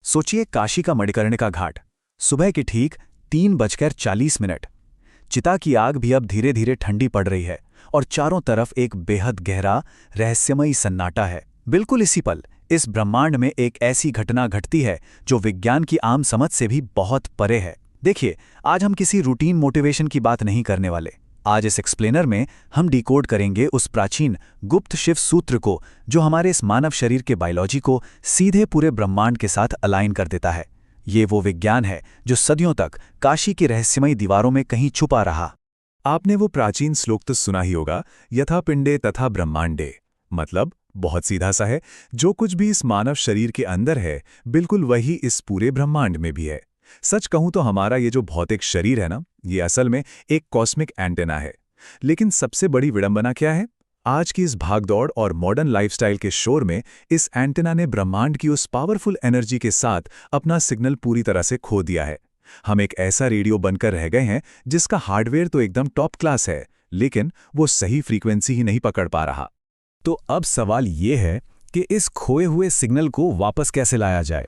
सोचिए काशी का मणिकर्णिका घाट। सुबह के ठीक 3:40 चिता की आग भी अब धीरे धीरे ठंडी पड़ रही है और चारों तरफ एक बेहद गहरा रहस्यमयी सन्नाटा है। बिल्कुल इसी पल इस ब्रह्मांड में एक ऐसी घटना घटती है जो विज्ञान की आम समझ से भी बहुत परे है। देखिए, आज हम किसी रूटीन मोटिवेशन की बात नहीं करने वाले। आज इस एक्सप्लेनर में हम डिकोड करेंगे उस प्राचीन गुप्त शिव सूत्र को जो हमारे इस मानव शरीर के बायोलॉजी को सीधे पूरे ब्रह्मांड के साथ अलाइन कर देता है। ये वो विज्ञान है जो सदियों तक काशी की रहस्यमयी दीवारों में कहीं छुपा रहा। आपने वो प्राचीन श्लोक तो सुना ही होगा, यथा पिंडे तथा ब्रह्मांडे। मतलब बहुत सीधा सा है, जो कुछ भी इस मानव शरीर के अंदर है बिल्कुल वही इस पूरे ब्रह्मांड में भी है। सच कहूं तो हमारा ये जो भौतिक शरीर है ना, ये असल में एक कॉस्मिक एंटेना है। लेकिन सबसे बड़ी विडंबना क्या है? आज की इस भागदौड़ और मॉडर्न लाइफस्टाइल के शोर में इस एंटेना ने ब्रह्मांड की उस पावरफुल एनर्जी के साथ अपना सिग्नल पूरी तरह से खो दिया है। हम एक ऐसा रेडियो बनकर रह गए हैं जिसका हार्डवेयर तो एकदम टॉप क्लास है, लेकिन वो सही फ्रीक्वेंसी ही नहीं पकड़ पा रहा। तो अब सवाल ये है कि इस खोए हुए सिग्नल को वापस कैसे लाया जाए।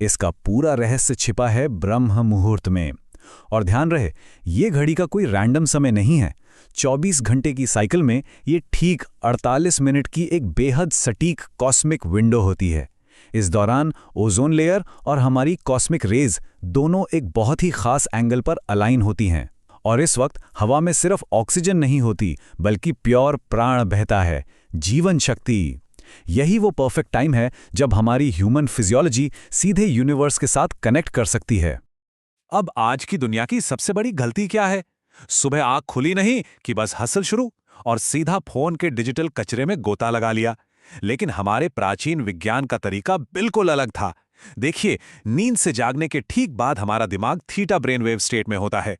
इसका पूरा रहस्य छिपा है ब्रह्म मुहूर्त में। और ध्यान रहे, ये घड़ी का कोई रैंडम समय नहीं है। 24 घंटे की साइकिल में ये ठीक 48 मिनट की एक बेहद सटीक कॉस्मिक विंडो होती है। इस दौरान ओजोन लेयर और हमारी कॉस्मिक रेज दोनों एक बहुत ही खास एंगल पर अलाइन होती हैं। और इस वक्त हवा में सिर्फ ऑक्सीजन नहीं होती, बल्कि प्योर प्राण बहता है, जीवन शक्ति। यही वो परफेक्ट टाइम है जब हमारी ह्यूमन फिजियोलॉजी सीधे यूनिवर्स के साथ कनेक्ट कर सकती है। अब आज की दुनिया की सबसे बड़ी गलती क्या है? सुबह आंख खुली नहीं कि बस हसल शुरू और सीधा फोन के डिजिटल कचरे में गोता लगा लिया। लेकिन हमारे प्राचीन विज्ञान का तरीका बिल्कुल अलग था। देखिए, नींद से जागने के ठीक बाद हमारा दिमाग थीटा ब्रेन वेव स्टेट में होता है।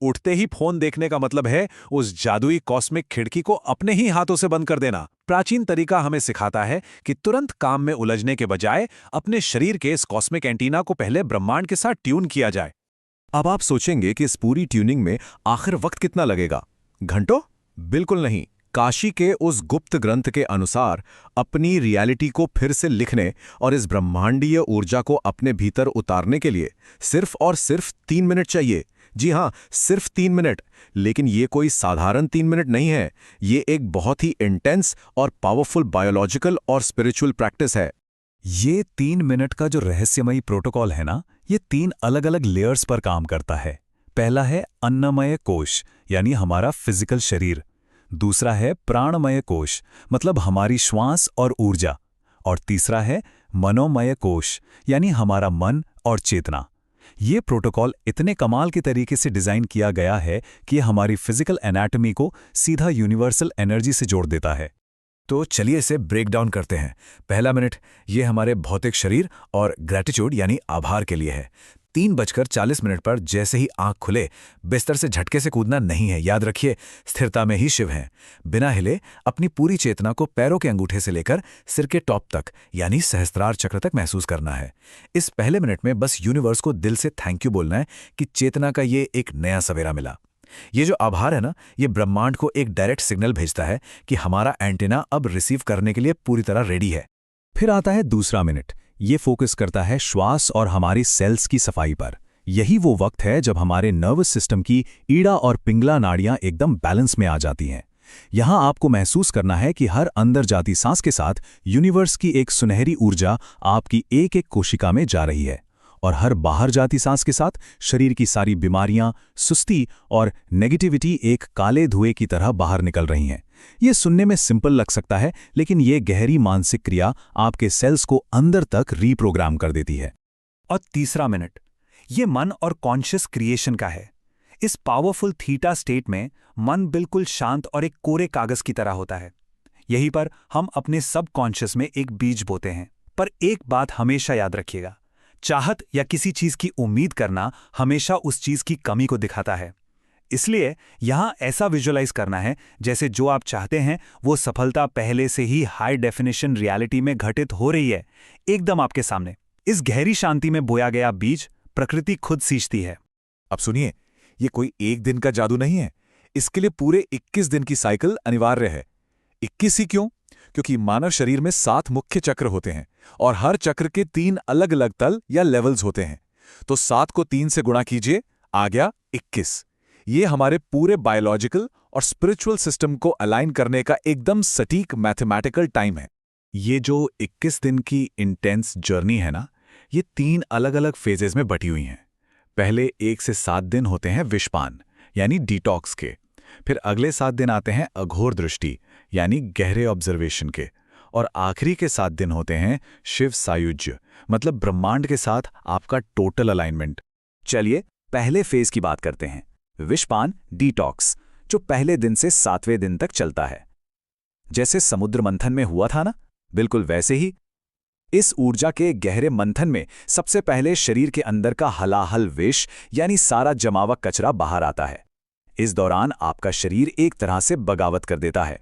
उठते ही फोन देखने का मतलब है उस जादुई कॉस्मिक खिड़की को अपने ही हाथों से बंद कर देना। प्राचीन तरीका हमें सिखाता है कि तुरंत काम में उलझने के बजाय अपने शरीर के इस कॉस्मिक एंटीना को पहले ब्रह्मांड के साथ ट्यून किया जाए। अब आप सोचेंगे कि इस पूरी ट्यूनिंग में आखिर वक्त कितना लगेगा? घंटों? बिल्कुल नहीं। काशी के उस गुप्त ग्रंथ के अनुसार अपनी रियलिटी को फिर से लिखने और इस ब्रह्मांडीय ऊर्जा को अपने भीतर उतारने के लिए सिर्फ और सिर्फ 3 मिनट चाहिए। जी हाँ, सिर्फ 3 मिनट। लेकिन ये कोई साधारण 3 मिनट नहीं है। ये एक बहुत ही इंटेंस और पावरफुल बायोलॉजिकल और स्पिरिचुअल प्रैक्टिस है। ये 3 मिनट का जो रहस्यमयी प्रोटोकॉल है ना, ये 3 अलग अलग लेयर्स पर काम करता है। पहला है अन्नमय कोश, यानी हमारा फिजिकल शरीर। दूसरा है प्राणमय कोश, मतलब हमारी श्वास और ऊर्जा। और तीसरा है मनोमय कोश, यानी हमारा मन और चेतना। ये प्रोटोकॉल इतने कमाल के तरीके से डिजाइन किया गया है कि हमारी फिजिकल एनाटॉमी को सीधा यूनिवर्सल एनर्जी से जोड़ देता है। तो चलिए इसे ब्रेक डाउन करते हैं। पहला मिनट ये हमारे भौतिक शरीर और ग्रैटिट्यूड यानी आभार के लिए है। 3:40 पर जैसे ही आंख खुले, बिस्तर से झटके से कूदना नहीं है। याद रखिए, स्थिरता में ही शिव हैं। बिना हिले अपनी पूरी चेतना को पैरों के अंगूठे से लेकर सिर के टॉप तक यानी सहस्त्रार चक्र तक महसूस करना है। इस पहले मिनट में बस यूनिवर्स को दिल से थैंक यू बोलना है कि चेतना का ये एक नया सवेरा मिला। ये जो आभार है ना, ये ब्रह्मांड को एक डायरेक्ट सिग्नल भेजता है कि हमारा एंटीना अब रिसीव करने के लिए पूरी तरह रेडी है। फिर आता है दूसरा मिनट। ये फोकस करता है श्वास और हमारी सेल्स की सफाई पर। यही वो वक्त है जब हमारे नर्वस सिस्टम की ईड़ा और पिंगला नाड़ियां एकदम बैलेंस में आ जाती हैं। यहां आपको महसूस करना है कि हर अंदर जाती सांस के साथ यूनिवर्स की एक सुनहरी ऊर्जा आपकी एक एक कोशिका में जा रही है, और हर बाहर जाती सांस के साथ शरीर की सारी बीमारियां, सुस्ती और नेगेटिविटी एक काले धुएं की तरह बाहर निकल रही हैं। ये सुनने में सिंपल लग सकता है, लेकिन ये गहरी मानसिक क्रिया आपके सेल्स को अंदर तक रीप्रोग्राम कर देती है। और तीसरा मिनट, ये मन और कॉन्शियस क्रिएशन का है। इस पावरफुल थीटा स्टेट में मन बिल्कुल शांत और एक कोरे कागज की तरह होता है। यहीं पर हम अपने सब कॉन्शियस में एक बीज बोते हैं। पर एक बात हमेशा याद रखिएगा, चाहत या किसी चीज की उम्मीद करना हमेशा उस चीज की कमी को दिखाता है। इसलिए यहां ऐसा विजुअलाइज करना है जैसे जो आप चाहते हैं वो सफलता पहले से ही हाई डेफिनेशन रियलिटी में घटित हो रही है, एकदम आपके सामने। इस गहरी शांति में बोया गया बीज प्रकृति खुद सींचती है। अब सुनिए, ये कोई एक दिन का जादू नहीं है। इसके लिए पूरे 21 दिन की साइकिल अनिवार्य है। 21 ही क्यों? क्योंकि मानव शरीर में 7 मुख्य चक्र होते हैं और हर चक्र के 3 अलग अलग तल या लेवल्स होते हैं। तो 7 को 3 से गुणा कीजिए, आ गया 21। ये हमारे पूरे बायोलॉजिकल और स्पिरिचुअल सिस्टम को अलाइन करने का एकदम सटीक मैथमेटिकल टाइम है। ये जो 21 दिन की इंटेंस जर्नी है ना, ये 3 अलग अलग फेजेस में बटी हुई हैं। पहले 1 से 7 दिन होते हैं विषपान यानी डिटॉक्स के, फिर अगले 7 दिन आते हैं अघोर दृष्टि यानी गहरे ऑब्जर्वेशन के, और आखिरी के 7 दिन होते हैं शिव सायुज्य मतलब ब्रह्मांड के साथ आपका टोटल अलाइनमेंट। चलिए पहले फेज की बात करते हैं, विषपान डिटॉक्स, जो पहले दिन से 7वें दिन तक चलता है। जैसे समुद्र मंथन में हुआ था ना, बिल्कुल वैसे ही इस ऊर्जा के गहरे मंथन में सबसे पहले शरीर के अंदर का हलाहल विष यानी सारा जमावा कचरा बाहर आता है। इस दौरान आपका शरीर एक तरह से बगावत कर देता है।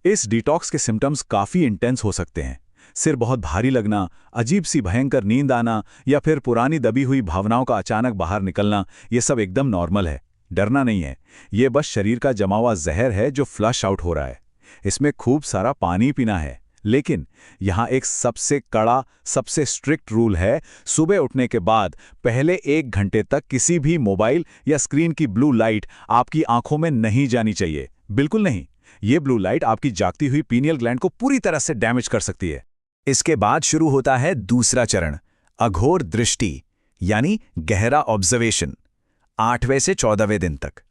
इस डिटॉक्स के सिम्टम्स काफी इंटेंस हो सकते हैं। सिर बहुत भारी लगना, अजीब सी भयंकर नींद आना या फिर पुरानी दबी हुई भावनाओं का अचानक बाहर निकलना, ये सब एकदम नॉर्मल है। डरना नहीं है, ये बस शरीर का जमा हुआ जहर है जो फ्लश आउट हो रहा है। इसमें खूब सारा पानी पीना है। लेकिन यहाँ एक सबसे कड़ा, सबसे स्ट्रिक्ट रूल है, सुबह उठने के बाद पहले 1 घंटे तक किसी भी मोबाइल या स्क्रीन की ब्लू लाइट आपकी आंखों में नहीं जानी चाहिए। बिल्कुल नहीं। ये ब्लू लाइट आपकी जागती हुई पीनियल ग्लैंड को पूरी तरह से डैमेज कर सकती है। इसके बाद शुरू होता है दूसरा चरण, अघोर दृष्टि यानी गहरा ऑब्जर्वेशन, 8वें से 14वें दिन तक।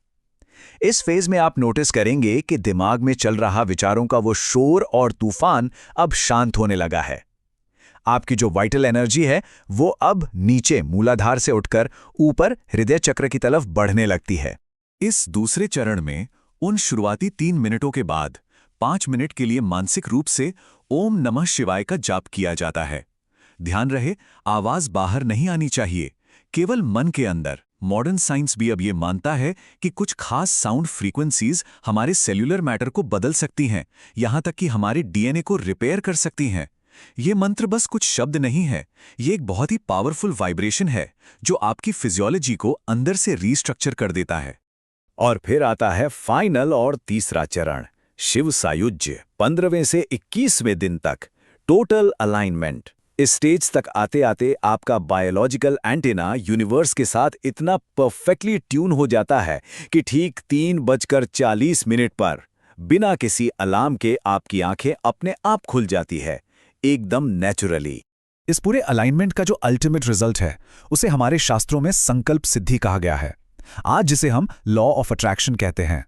इस फेज में आप नोटिस करेंगे कि दिमाग में चल रहा विचारों का वो शोर और तूफान अब शांत होने लगा है। आपकी जो वाइटल एनर्जी है वो अब नीचे मूलाधार से उठकर ऊपर हृदय चक्र की तरफ बढ़ने लगती है। इस दूसरे चरण में उन शुरुआती 3 मिनटों के बाद 5 मिनट के लिए मानसिक रूप से ओम नमः शिवाय का जाप किया जाता है। ध्यान रहे, आवाज बाहर नहीं आनी चाहिए, केवल मन के अंदर। मॉडर्न साइंस भी अब ये मानता है कि कुछ खास साउंड फ्रीक्वेंसीज हमारे सेल्यूलर मैटर को बदल सकती हैं, यहां तक कि हमारे डीएनए को रिपेयर कर सकती हैं। ये मंत्र बस कुछ शब्द नहीं है, ये एक बहुत ही पावरफुल वाइब्रेशन है जो आपकी फिजियोलॉजी को अंदर से रीस्ट्रक्चर कर देता है। और फिर आता है फाइनल और तीसरा चरण, शिव सायुज्य, 15वें से 21वें दिन तक, टोटल अलाइनमेंट। इस स्टेज तक आते आते आपका बायोलॉजिकल एंटेना यूनिवर्स के साथ इतना परफेक्टली ट्यून हो जाता है कि ठीक 3:40 पर बिना किसी अलार्म के आपकी आंखें अपने आप खुल जाती है, एकदम नेचुरली। इस पूरे अलाइनमेंट का जो अल्टीमेट रिजल्ट है उसे हमारे शास्त्रों में संकल्प सिद्धि कहा गया है, आज जिसे हम लॉ ऑफ अट्रैक्शन कहते हैं।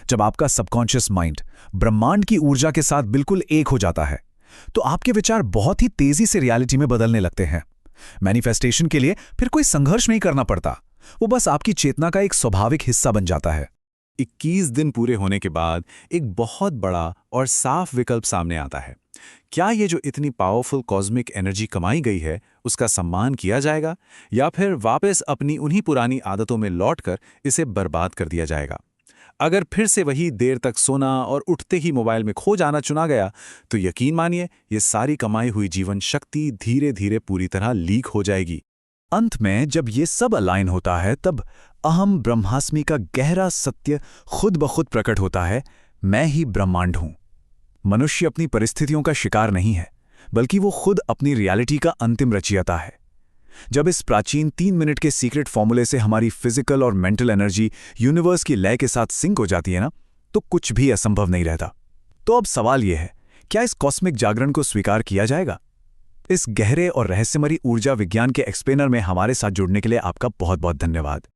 जब आपका सबकॉन्शियस माइंड ब्रह्मांड की ऊर्जा के साथ बिल्कुल एक हो जाता है तो आपके विचार बहुत ही तेजी से रियलिटी में बदलने लगते हैं। मैनिफेस्टेशन के लिए फिर कोई संघर्ष नहीं करना पड़ता, वो बस आपकी चेतना का एक स्वाभाविक हिस्सा बन जाता है। 21 दिन पूरे होने के बाद एक बहुत बड़ा और साफ विकल्प सामने आता है। क्या ये जो इतनी पावरफुल कॉस्मिक एनर्जी कमाई गई है उसका सम्मान किया जाएगा, या फिर वापस अपनी उन्हीं पुरानी आदतों में लौटकर इसे बर्बाद कर दिया जाएगा? अगर फिर से वही देर तक सोना और उठते ही मोबाइल में खो जाना चुना गया तो यकीन मानिए ये सारी कमाई हुई जीवन शक्ति धीरे धीरे पूरी तरह लीक हो जाएगी। अंत में जब ये सब अलाइन होता है तब अहम ब्रह्मास्मि का गहरा सत्य खुद ब खुद प्रकट होता है, मैं ही ब्रह्मांड हूं। मनुष्य अपनी परिस्थितियों का शिकार नहीं है, बल्कि वो खुद अपनी रियलिटी का अंतिम रचयिता है। जब इस प्राचीन 3 मिनट के सीक्रेट फॉर्मूले से हमारी फिजिकल और मेंटल एनर्जी यूनिवर्स की लय के साथ सिंक हो जाती है ना, तो कुछ भी असंभव नहीं रहता। तो अब सवाल यह है, क्या इस कॉस्मिक जागरण को स्वीकार किया जाएगा? इस गहरे और रहस्यमयी ऊर्जा विज्ञान के एक्सप्लेनर में हमारे साथ जुड़ने के लिए आपका बहुत बहुत धन्यवाद।